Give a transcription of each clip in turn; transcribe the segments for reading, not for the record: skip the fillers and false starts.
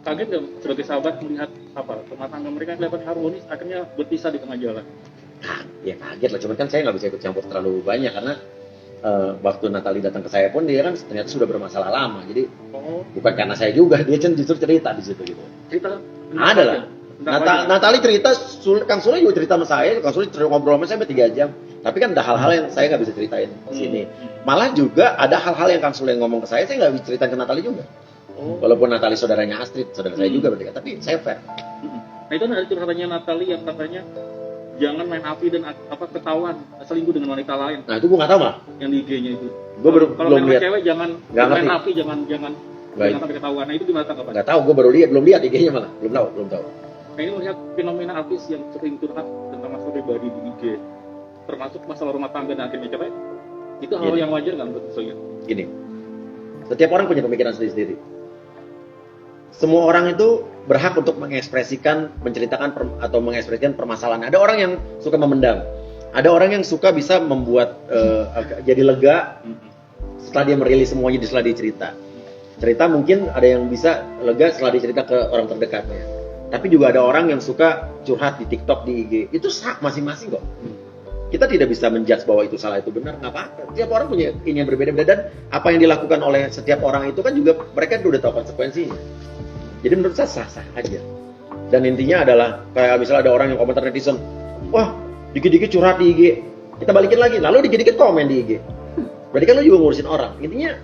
kaget nggak sebagai sahabat melihat rumah tangga mereka kelihatan harmonis akhirnya berpisah di tengah jalan? Ya kaget lah, cuman kan saya nggak bisa ikut campur terlalu banyak karena waktu Natali datang ke saya pun dia kan ternyata sudah bermasalah lama, jadi bukan karena saya juga, dia justru cerita di situ gitu. Cerita Ada lah. Natali cerita, Kang Sule juga cerita sama saya, Kang Sule ngobrol sama saya sampai 3 jam. Tapi kan ada hal-hal yang saya nggak bisa ceritain di sini. Malah juga ada hal-hal yang Kang Sule ngomong ke saya nggak bisa ceritain ke Natali juga. Walaupun Natali saudaranya Astrid, saudara saya juga berarti, tapi saya fair. Nah itu ada curhatannya Natali yang katanya jangan main api dan ketahuan selingkuh dengan wanita lain. Nah itu gue nggak tahu malah. Yang di IG-nya itu. Gue kalau belum lihat. Cewek jangan main api, jangan sampai ketahuan. Nah itu gimana tanggapan? Nggak tahu, gue belum lihat IG-nya malah, belum tahu. Nah ini melihat fenomena artis yang sering curhat tentang masalah pribadi di IG, termasuk masalah rumah tangga dan akhirnya cerai, itu hal yang wajar nggak menurut saya? Gini, setiap orang punya pemikiran sendiri-sendiri. Semua orang itu berhak untuk mengekspresikan, menceritakan atau mengekspresikan permasalahan. Ada orang yang suka memendam, ada orang yang suka bisa membuat jadi lega setelah dia merilis semuanya, setelah dia cerita mungkin ada yang bisa lega setelah dia cerita ke orang terdekatnya. Tapi juga ada orang yang suka curhat di TikTok, di IG. Itu hak masing-masing kok. Kita tidak bisa menjudge bahwa itu salah, itu benar, nggak apa-apa. Setiap orang punya ini yang berbeda-beda, dan apa yang dilakukan oleh setiap orang itu kan juga mereka udah tahu konsekuensinya. Jadi menurut saya sah-sah aja. Dan intinya adalah kayak misalnya ada orang yang komentar netizen, wah dikit-dikit curhat di IG, kita balikin lagi, lalu dikit-dikit komen di IG. Berarti kan lo juga ngurusin orang. Intinya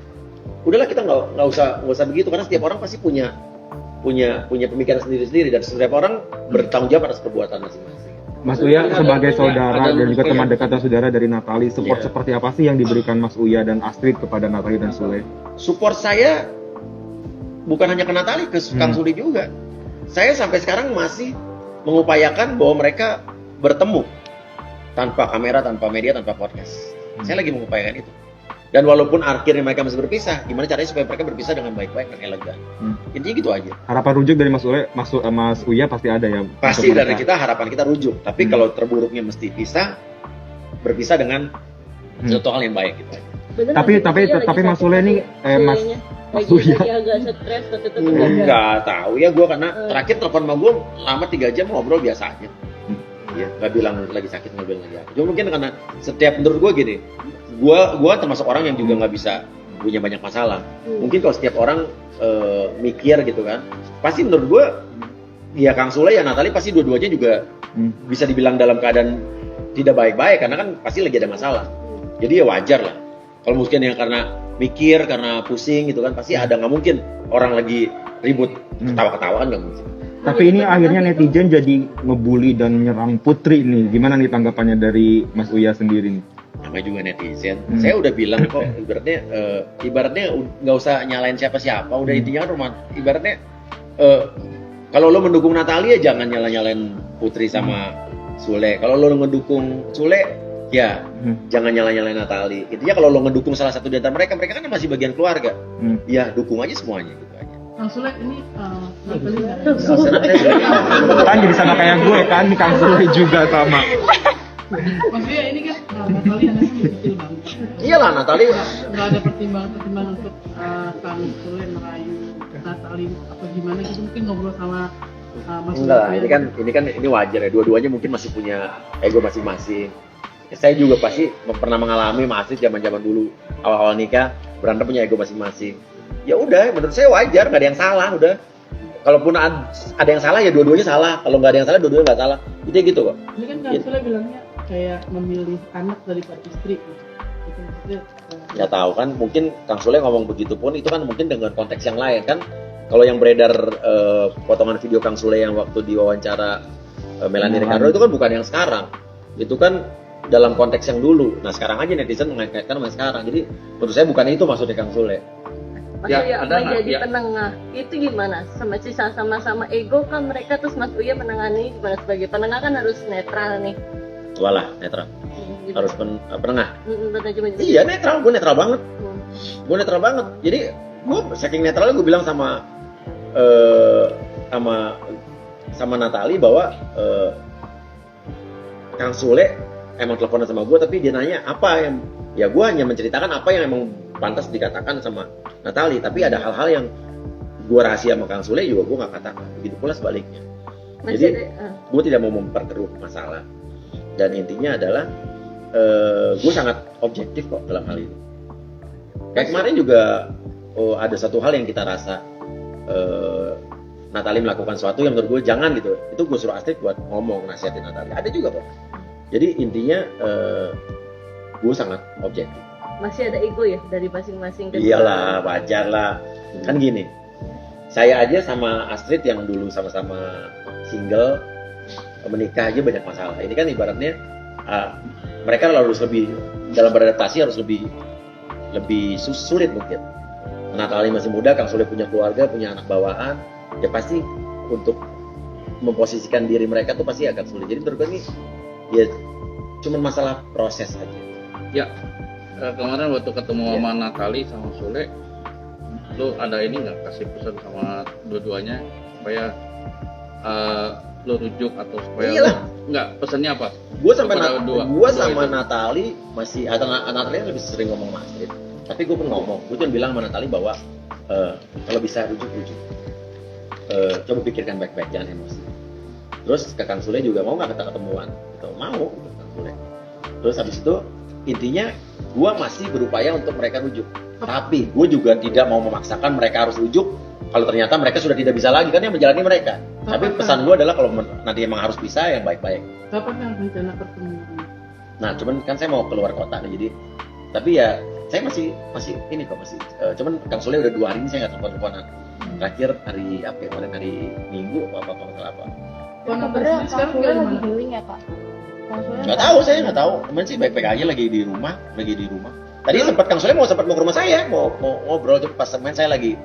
udahlah, kita nggak usah begitu, karena setiap orang pasti punya pemikiran sendiri-sendiri, dan setiap orang bertanggung jawab atas perbuatan masing-masing. Mas Uya sebagai saudara dan juga teman dekat saudara dari Natali, support seperti apa sih yang diberikan Mas Uya dan Astrid kepada Natali dan Sule? Support saya bukan hanya ke Natali, ke Kang Sule juga. Saya sampai sekarang masih mengupayakan bahwa mereka bertemu tanpa kamera, tanpa media, tanpa podcast. Saya lagi mengupayakan itu. Dan walaupun akhirnya mereka masih berpisah, gimana caranya supaya mereka berpisah dengan baik-baik dan elegan. Intinya gitu aja. Harapan rujuk dari Mas Ule, Mas Uya pasti ada ya? Pasti dari kita, harapan kita rujuk. Tapi kalau terburuknya mesti berpisah dengan suatu hal yang baik gitu aja. Tapi Mas Ule ini, Mas Uya agak stres atau tetap enggak tahu ya gue, karena terakhir telepon sama gue lama 3 jam ngobrol biasa aja. Ya, nggak bilang lagi sakit, nggak bilang lagi apa. Cuma mungkin karena setiap, menurut gue gini, gue termasuk orang yang juga nggak bisa punya banyak masalah. Mungkin kalau setiap orang mikir gitu kan, pasti menurut gue ya Kang Sule ya Natali pasti dua-duanya juga bisa dibilang dalam keadaan tidak baik-baik, karena kan pasti lagi ada masalah. Jadi ya wajar lah. Kalau mungkin yang karena mikir, karena pusing gitu kan, pasti ada, nggak mungkin orang lagi ribut ketawa-ketawa kan nggak mungkin. Tapi ini akhirnya netizen jadi ngebully dan nyerang Putri nih. Gimana nih tanggapannya dari Mas Uya sendiri nih? Namanya juga netizen. Saya udah bilang kok, ibaratnya nggak usah nyalain siapa-siapa. Udah intinya rumah, ibaratnya kalau lo mendukung Natali ya jangan nyalain Putri sama Sule. Kalau lo ngedukung Sule ya jangan nyalain Natali. Intinya kalau lo ngedukung salah satu di antara mereka kan masih bagian keluarga. Ya dukung aja semuanya gitu aja. Kang Sule ini Natali kan jadi sama kayak gue kan, Kang Sule juga sama. Maksudnya ini kan Natali anaknya kecil banget. Iyalah Natali nggak ada pertimbangan untuk Kang Sule merayu Natali atau gimana gitu, mungkin ngobrol sama Mas Sule. Enggak lah, ini wajar ya, dua-duanya mungkin masih punya ego masing-masing. Saya juga pasti pernah mengalami masih zaman-zaman dulu awal-awal nikah berantem, punya ego masing-masing. Ya udah, menurut saya wajar, nggak ada yang salah udah. Kalaupun ada yang salah ya dua-duanya salah. Kalau nggak ada yang salah, dua-duanya nggak salah. Itu gitu kok. Ini kan Kang Sule bilangnya kayak memilih anak daripada istri. Itu maksudnya. Nggak tahu kan, mungkin Kang Sule ngomong begitu pun itu kan mungkin dengan konteks yang lain kan. Kalau yang beredar potongan video Kang Sule yang waktu diwawancara Melanie Ricardo itu kan bukan yang sekarang. Itu kan dalam konteks yang dulu. Nah sekarang aja netizen mengaitkan sama sekarang. Jadi menurut saya bukan itu maksudnya Kang Sule. Mas Uya menjadi penengah itu gimana? Sama-sama ego kan mereka, terus Mas Uya menangani gimana sebagai penengah? Kan harus netral nih. Walah, netral. Gitu. Harus penengah. Iya netral, gue netral banget. Gue netral banget. Jadi gue saking netralnya gue bilang sama Natali bahwa Kang Sule emang teleponan sama gue, tapi dia nanya apa yang, ya gue hanya menceritakan apa yang emang pantas dikatakan sama Natali, tapi ada hal-hal yang gue rahasia sama Kang Sule juga gue nggak katakan. Begitu pula sebaliknya. Masih Jadi ada, gue tidak mau memperkeruh masalah. Dan intinya adalah gue sangat objektif kok dalam hal ini. Kayak kemarin juga ada satu hal yang kita rasa Natali melakukan sesuatu yang menurut gue jangan gitu. Itu gue suruh Astrid buat ngomong nasihatin Natali. Ada juga kok. Jadi intinya gue sangat objektif. masih ada ego ya dari masing-masing kan? Iyalah, wajar lah. Kan gini, saya aja sama Astrid yang dulu sama-sama single menikah aja banyak masalah. Ini kan ibaratnya mereka harus lebih dalam beradaptasi harus lebih sulit mungkin. Natali masih muda, Kang Sule punya keluarga, punya anak bawaan, ya pasti untuk memposisikan diri mereka tuh pasti akan sulit. Jadi menurut gue ini ya cuma masalah proses aja. Ya, kemarin waktu ketemu sama Natali sama Sule, lu ada ini nggak kasih pesan sama dua-duanya supaya lu rujuk atau supaya Iyalah. Nggak, pesannya apa? Gue sama Dua sama itu. Natali masih Natali lebih sering ngomong sama Astrid. Tapi gue pun ngomong, gue cuma bilang sama Natali bahwa kalau bisa rujuk. Coba pikirkan baik-baik, jangan emosi. Terus ke Kang Sule juga mau nggak kita ketemuan? Gitu. Mau gitu, Kang Sule. Terus habis itu intinya gue masih berupaya untuk mereka rujuk. Tapi gue juga tidak mau memaksakan mereka harus rujuk kalau ternyata mereka sudah tidak bisa lagi, kan yang menjalani mereka. Tapi pesan gue adalah kalau nanti emang harus pisah yang baik-baik. Kapan yang rencana pertemuan? Nah, cuman kan saya mau keluar kota nih, jadi tapi ya saya masih ini kok masih. Cuman Kang Sule udah 2 hari ini saya nggak telepon-teleponan. Terakhir hari apa? Kemarin hari Minggu apa apa. Kabarnya sekarang Sule gimana? lagi healing ya Kak? Nggak tahu, saya nggak tahu. Kemarin sih baik-baik aja lagi di rumah. Tadi sempat Kang Sule mau ke rumah saya, mau ngobrol tuh pas main saya lagi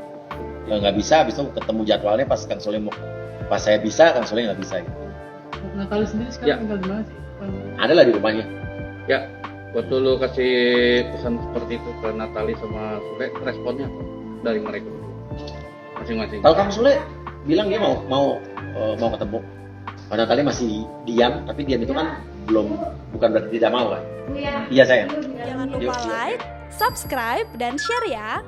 nggak bisa, habis itu ketemu jadwalnya pas Kang Sule mau. Pas saya bisa, Kang Sule nggak bisa. Gitu. Natali sendiri sekarang Ya. tinggal di mana sih? Ada lah di rumahnya. Ya, waktu lu kasih pesan seperti itu ke Natali sama Sule, responnya apa dari mereka berdua? Masing-masing. Kalau Kang Sule bilang dia mau ketemu. Kalau Natali masih diam, tapi diam itu kan bukan berarti tidak mau kan? Iya sayang. Jangan lupa like, subscribe, dan share ya.